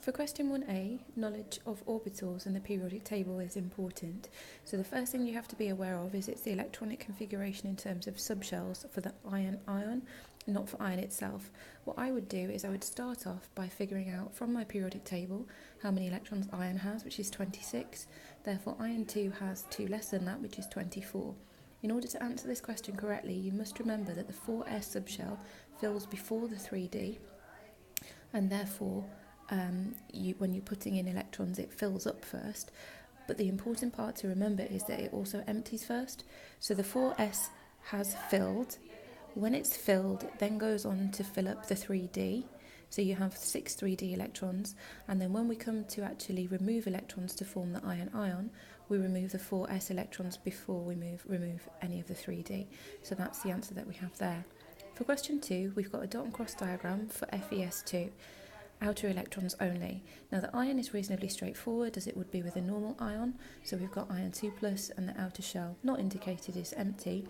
For question 1a, knowledge of orbitals and the periodic table is important. So the first thing you have to be aware of is it's the electronic configuration in terms of subshells for the ion, not for iron itself. What I would do is I would start off by figuring out from my periodic table how many electrons iron has, which is 26. Therefore, iron 2 has 2 less than that, which is 24. In order to answer this question correctly, you must remember that the 4s subshell fills before the 3d, and therefore when you're putting in electrons it fills up first, but the important part to remember is that it also empties first. So the 4s has filled. When it's filled, it then goes on to fill up the 3d, so you have 6 3d electrons, and then when we come to actually remove electrons to form the ion, we remove the 4s electrons before we remove any of the 3d. So that's the answer that we have there. For question 2, we've got a dot and cross diagram for FeS2, outer electrons only. Now the ion is reasonably straightforward as it would be with a normal ion, so we've got iron 2+, and the outer shell not indicated is empty.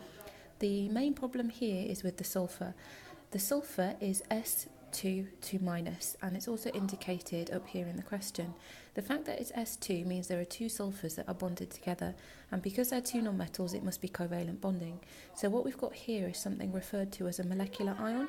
The main problem here is with the sulfur. The sulfur is S2 2-, and it's also indicated up here in the question. The fact that it's S2 means there are 2 sulfurs that are bonded together, and because they're 2 nonmetals it must be covalent bonding. So what we've got here is something referred to as a molecular ion.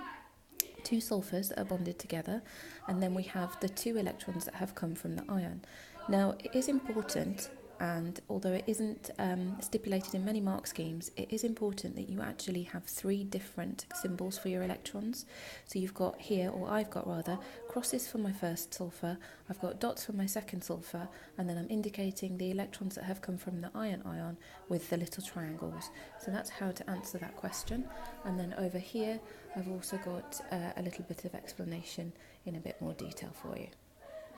2 sulfurs that are bonded together, and then we have the 2 electrons that have come from the ion. Now it is important, and although it isn't stipulated in many mark schemes, it is important that you actually have 3 different symbols for your electrons. So you've got here, or I've got rather, crosses for my first sulfur, I've got dots for my second sulfur, and then I'm indicating the electrons that have come from the ion with the little triangles. So that's how to answer that question. And then over here I've also got a little bit of explanation in a bit more detail for you.